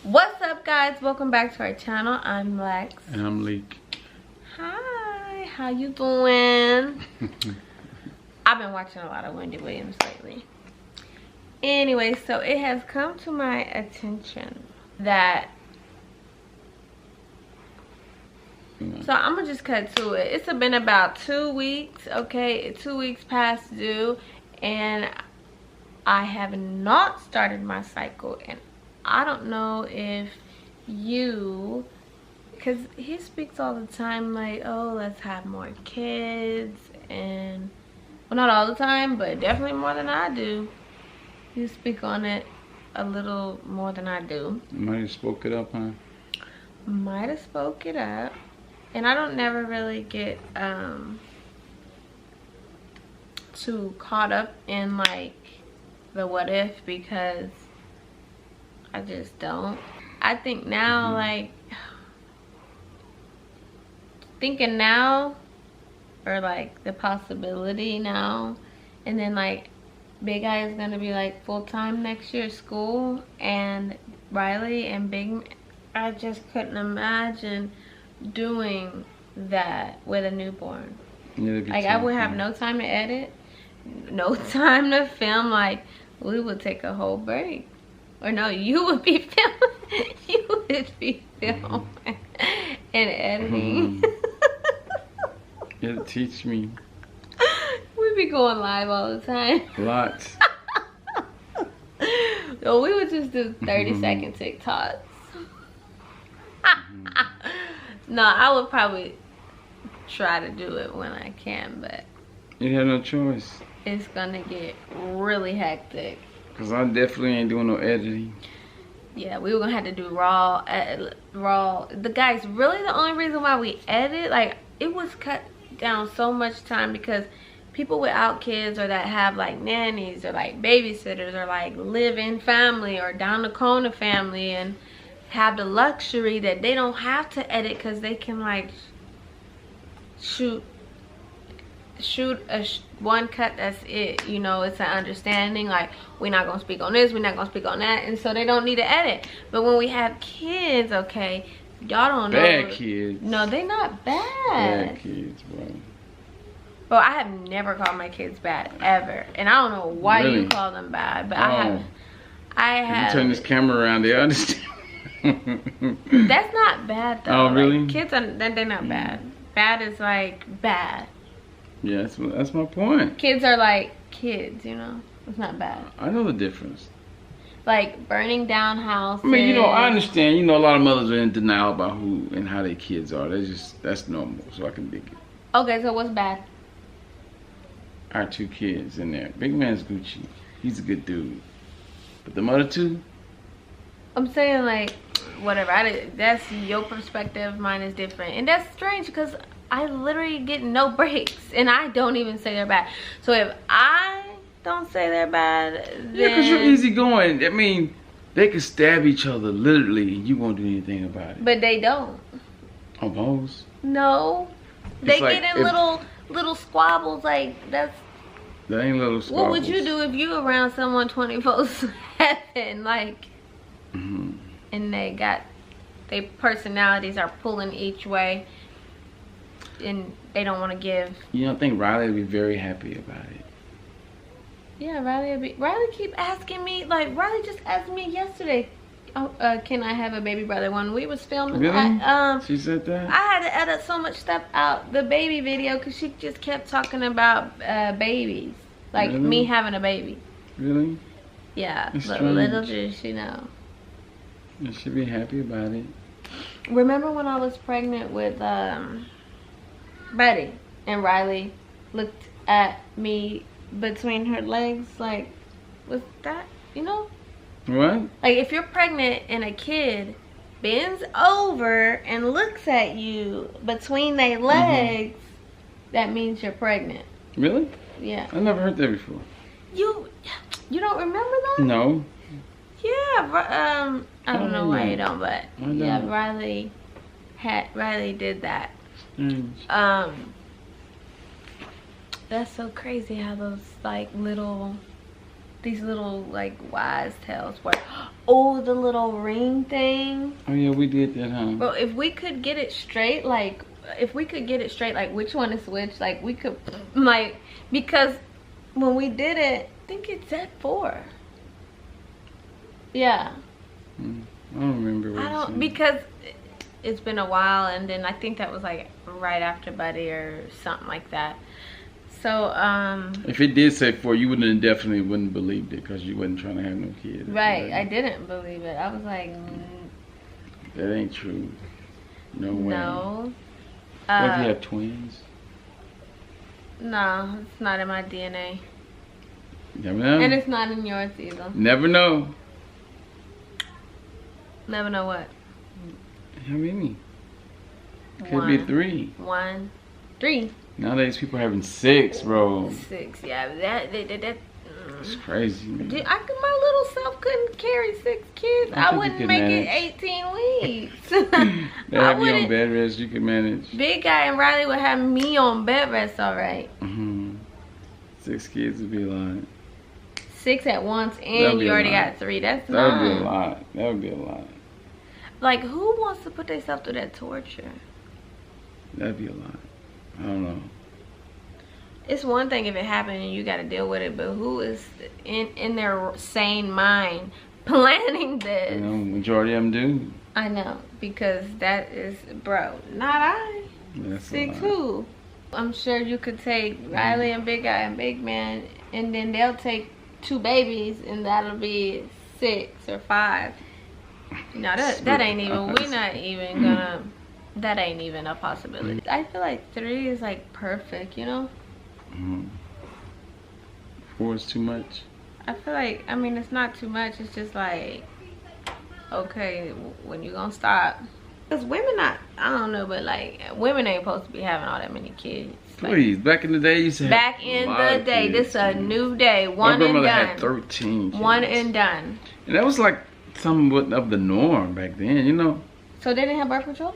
What's up, guys? Welcome back to our channel. I'm Lex. And I'm Leek. Hi, how you doing? I've been watching a lot of Wendy Williams lately. Anyway, so it has come to my attention that so I'm gonna just cut to it. It's been about 2 weeks, okay? 2 weeks past due, and I have not started my cycle. And I don't know if you, because he speaks all the time like, oh, let's have more kids, and well, not all the time, but definitely more than I do. You speak on it a little more than I do. Might have spoke it up, huh? Might have spoke it up. And I don't never really get too caught up in like the what if, because I just don't. I think now, like thinking now, or like the possibility now, and then like Big Eye is gonna be like full-time next year at school, and Riley and Big, I just couldn't imagine doing that with a newborn. Like I would have no time to edit, no time to film. Like we would take a whole break, or no, you would be filming. You would be filming and editing. It'll teach me. We'd be going live all the time. Lots. So we would just do 30-second TikToks. No, I would probably try to do it when I can, but You have no choice. it's gonna get really hectic. Cause I definitely ain't doing no editing. Yeah, we were gonna have to do raw. The guys, really the only reason why we edit, like, it was cut down so much time because people without kids, or that have like nannies or like babysitters, or like live-in family or down the corner family, and have the luxury that they don't have to edit because they can like shoot one cut, that's it. You know, it's an understanding, like, we're not gonna speak on this, we're not gonna speak on that, and so they don't need to edit. But when we have kids, okay, y'all don't know. Bad kids. No, they not bad. Bad kids, bro. Well, I have never called my kids bad, ever. And I don't know why Really? You call them bad, but Oh. I If have. you turn this camera around, they understand. That's not bad though. Oh, really? Like, kids are, they're not bad. Bad is like bad. Yeah, that's my point. Kids are like kids, you know? It's not bad. I know the difference. Like burning down houses. I mean, you know, I understand. You know, a lot of mothers are in denial about who and how their kids are. That's normal, so I can dig it. Okay, so what's bad? Our 2 kids in there. Big man's Gucci. He's a good dude. But the other 2, I'm saying, like, whatever. That's your perspective. Mine is different. And that's strange because I literally get no breaks. And I don't even say they're bad. So if I don't say they're bad, then... yeah, because you're easygoing. I mean, they can stab each other literally and you won't do anything about it. But they don't. Almost. No. It's They like get in little squabbles. Like, that's... That ain't little squabbles. What would you do if you around someone 24/7? Like... and their personalities are pulling each way, and they don't want to give. You don't think Riley would be very happy about it? Yeah, Riley keep asking me, like, Riley just asked me yesterday, can I have a baby brother? When we was filming, Really? She said that? I had to edit so much stuff out the baby video because she just kept talking about babies, like Really? me having a baby. Really? Yeah, That's but strange. little did she know. You should be happy about it. Remember when I was pregnant with Betty, and Riley looked at me between her legs, like, was that, you know? What? Like, if you're pregnant and a kid bends over and looks at you between their legs, that means you're pregnant. Really? Yeah. I never heard that before. You don't remember that? No. Yeah, I don't know why you don't, but I don't. yeah, Riley did that. Strange. That's so crazy how those like little these little like wise tales where, oh, the little ring thing. Oh yeah, we did that, huh? Bro, if we could get it straight, like which one is which, like we could, like, because when we did it, I think it said 4. Yeah. I don't remember what I don't, because it's been a while, and then I think that was like right after Buddy or something like that. So if it did say 4, you definitely wouldn't believed it because you wasn't trying to have no kids. Right, I didn't believe it. I was like, that ain't true. No way. No. What if you have twins? No, it's not in my DNA. Never know. And it's not in yours either. Never know. Never know what? How many? Could be 3. 1, 3. Nowadays people are having 6, bro. 6, yeah. That It's crazy, man. My little self couldn't carry 6 kids. I wouldn't make it 18 weeks. They have you on bed rest, you can manage. Big guy and Riley would have me on bed rest, all right. 6 kids would be a lot. 6 at once, and you already got 3. That would be a lot. That would be a lot. Like, who wants to put themselves through that torture? That'd be a lot. I don't know. It's one thing if it happened and you got to deal with it, but who is in their sane mind planning this? You know, majority of them do. I know, because that is, bro, not I. That's 6 who? I'm sure you could take Riley and Big Guy and Big Man, and then they'll take 2 babies, and that'll be 6 or 5. No, that ain't even, we're not even gonna, that ain't even a possibility. I feel like 3 is like perfect, you know? 4 is too much. I feel like, I mean, it's not too much, it's just like, okay, when you gonna stop? Because women not, I don't know, but like, women ain't supposed to be having all that many kids. Please, back in the day, you said. Back in the day, this is a new day. One and done. My grandmother had 13 kids. One and done. And that was like somewhat of the norm back then, you know. So they didn't have birth control?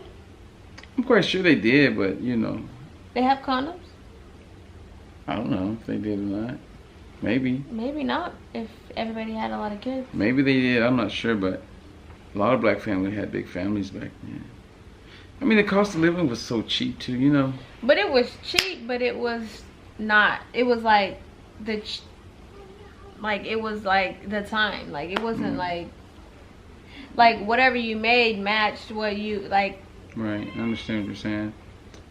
I'm quite sure they did, but you know. They have condoms? I don't know if they did or not. Maybe. Maybe not, if everybody had a lot of kids. Maybe they did, I'm not sure, but a lot of black families had big families back then. I mean, the cost of living was so cheap too, you know. But it was cheap, but it was not. It was like it was like the time. Like it wasn't like whatever you made matched what you like. Right, I understand what you're saying.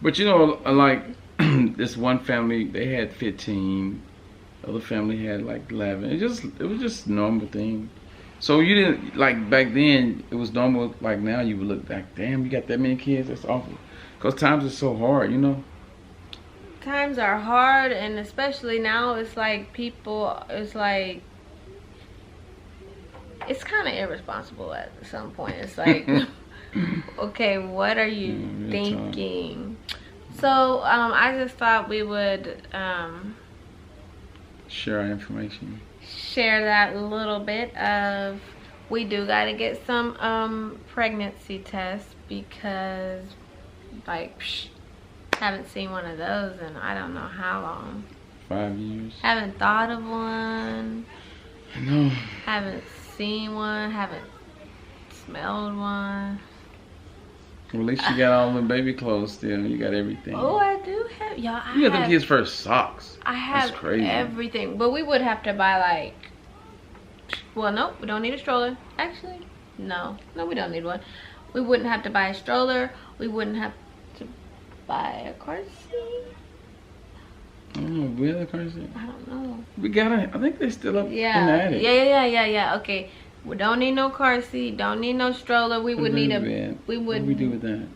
But you know, like this one family, they had 15. The other family had like 11. It was just a normal thing. So you didn't, like back then, it was normal. Like now you would look like, damn, you got that many kids? That's awful. Because times are so hard, you know? Times are hard, and especially now, it's like people, it's like, it's kind of irresponsible at some point. It's like, okay, what are you thinking? So I just thought we would share our information. Share that little bit of, we do got to get some pregnancy tests, because like haven't seen one of those in I don't know how long. 5 years. Haven't thought of one. I know. Haven't seen one. Haven't smelled one. Well, at least you got all the baby clothes still. You got everything. Oh, I do have, y'all. You got the kids' first socks. I have everything, but we would have to buy like. Well, nope, we don't need a stroller. Actually, no, we don't need one. We wouldn't have to buy a stroller. We wouldn't have to buy a car seat. I don't know. We have a car seat. I don't know. We got it. I think they're still up in the attic. Yeah. Okay. We don't need no car seat. Don't need no stroller. We would need a bed. We would. What did we do with that?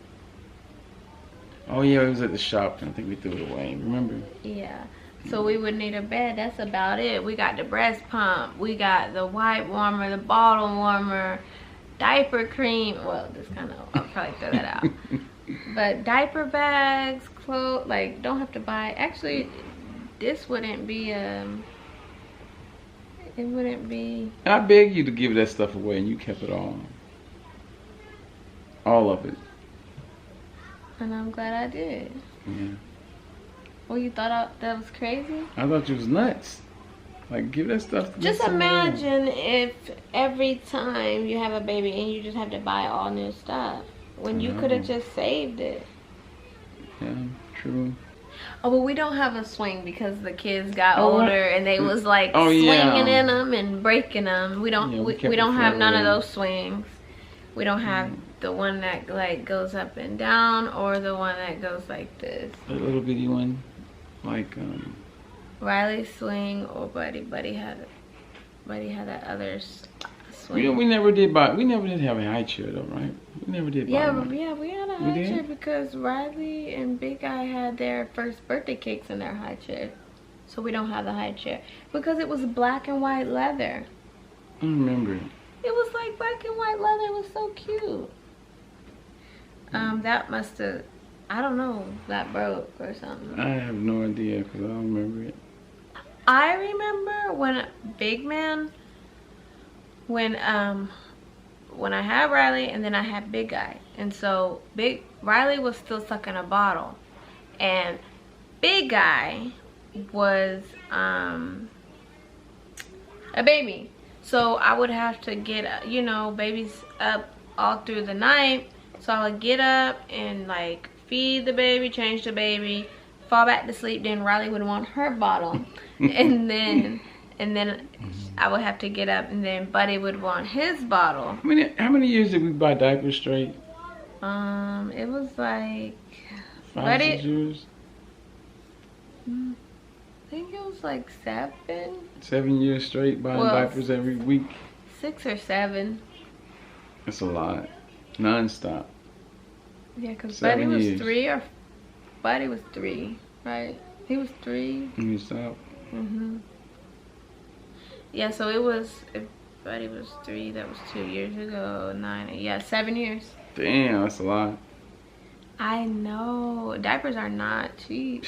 Oh yeah, it was at the shop, and I think we threw it away. Remember? Yeah. So we would need a bed. That's about it. We got the breast pump. We got the wipe warmer, the bottle warmer, diaper cream. Well, this kind of, I'll probably throw that out. But diaper bags, clothes, like don't have to buy. Actually, this wouldn't be it wouldn't be. I begged you to give that stuff away, and you kept it all of it. And I'm glad I did. Yeah. Well, you thought that was crazy? I thought you was nuts. Like, give that stuff to Just somebody else. imagine if every time you have a baby and you just have to buy all new stuff when you could have just saved it. Yeah, true. Oh, but we don't have a swing because the kids got older and they was like Oh, swinging yeah. in them and breaking them. We don't. Yeah, we don't have none of forever. those swings. We don't have the one that like goes up and down or the one that goes like this. A little bitty one, like Riley's swing or Buddy had that other swing. You know, we never did have a high chair though, right? We never did buy Yeah, one. yeah, we had a high chair because Riley and Big Guy had their first birthday cakes in their high chair. So we don't have the high chair. Because it was black and white leather. I don't remember it. It was like black and white leather. It was so cute. That must have, I don't know, that broke or something. I have no idea because I don't remember it. I remember when Big Man, when I had Riley and then I had Big Guy, and so Riley was still sucking a bottle, and Big Guy was a baby. So I would have to get, you know, babies up all through the night. So I would get up and like feed the baby, change the baby, fall back to sleep. Then Riley would want her bottle, and then I would have to get up, and then Buddy would want his bottle. How many years did we buy diapers straight? It was like 5, 6 years. I think it was like 7. 7 years straight buying diapers every week. 6 or 7. That's a lot. Non-stop. Yeah, because 7 Buddy was years. 3 or Buddy was 3, right? He was 3. And you stop. Yeah, so it was, if Buddy was 3, that was 2 years ago. 9, yeah, 7 years. Damn, that's a lot. I know. Diapers are not cheap.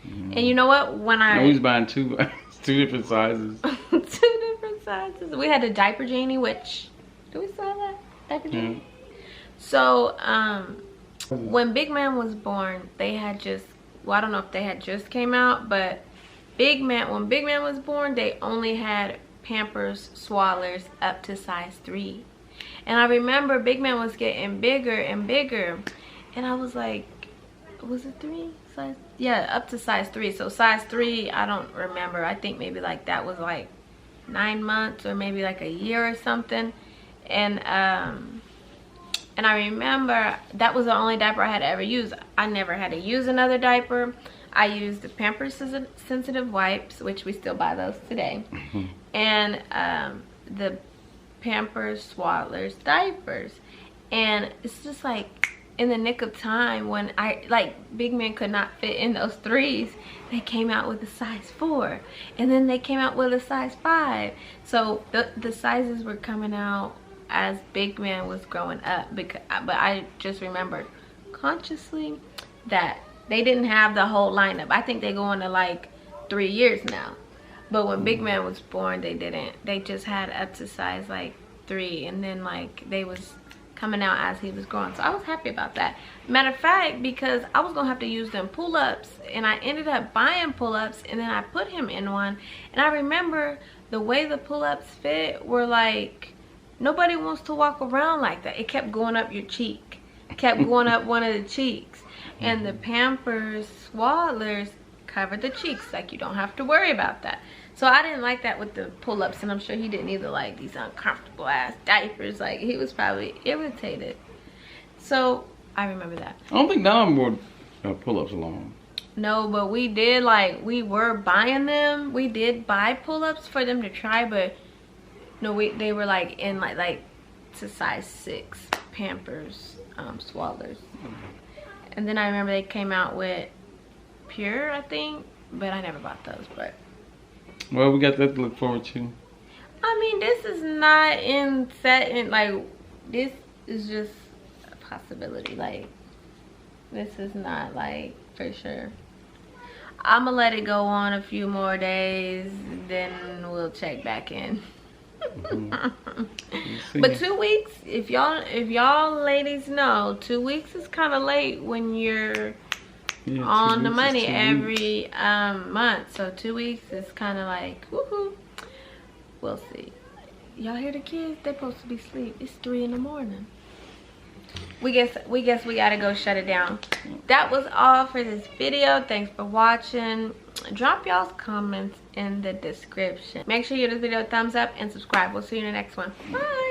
And you know what? When I was buying two different sizes. 2 different sizes. We had a diaper genie, which, do we still have that? Diaper genie? So, when Big Man was born, they had just, well, I don't know if they had just came out, but when Big Man was born, they only had Pampers Swaddlers up to size 3. And I remember Big Man was getting bigger and bigger, and I was like, was it 3? Size? Yeah, up to size 3. So size 3, I don't remember. I think maybe like that was like 9 months or maybe like a year or something. And I remember that was the only diaper I had to ever use. I never had to use another diaper. I used the Pampers Sensitive Wipes, which we still buy those today, and the Pampers Swaddlers diapers. And it's just like in the nick of time when Big Man could not fit in those 3s, they came out with a size 4, and then they came out with a size 5. So the sizes were coming out as Big Man was growing up, but I just remembered consciously that they didn't have the whole lineup. I think they go into like 3 years now, but when Big Man was born, they didn't. They just had up to size like 3, and then like they was coming out as he was growing. So I was happy about that. Matter of fact, because I was gonna have to use them pull-ups, and I ended up buying pull-ups, and then I put him in one, and I remember the way the pull-ups fit were like, nobody wants to walk around like that. It kept going up your cheek. It kept going up one of the cheeks. And the Pampers Swaddlers covered the cheeks. Like, you don't have to worry about that. So I didn't like that with the pull-ups, and I'm sure he didn't either, like these uncomfortable ass diapers. Like, he was probably irritated. So I remember that. I don't think none of them were pull-ups alone. No, but we did, like, we were buying them. We did buy pull-ups for them to try, but no, they were like in like to size 6 Pampers Swaddlers. And then I remember they came out with Pure, I think, but I never bought those. But well, we got that to look forward to. I mean, this is not like, this is just a possibility. Like, this is not like for sure. I'm gonna let it go on a few more days, then we'll check back in. But 2 weeks, if y'all ladies know, 2 weeks is kind of late when you're Yeah, on the 2 weeks is money 2 every month. So 2 weeks is kind of like, woohoo. We'll see. Y'all hear the kids? They're supposed to be asleep. It's 3 in the morning. We guess we gotta go shut it down. That was all for this video. Thanks for watching. Drop y'all's comments in the description. Make sure you give this video a thumbs up and subscribe. We'll see you in the next one. Bye.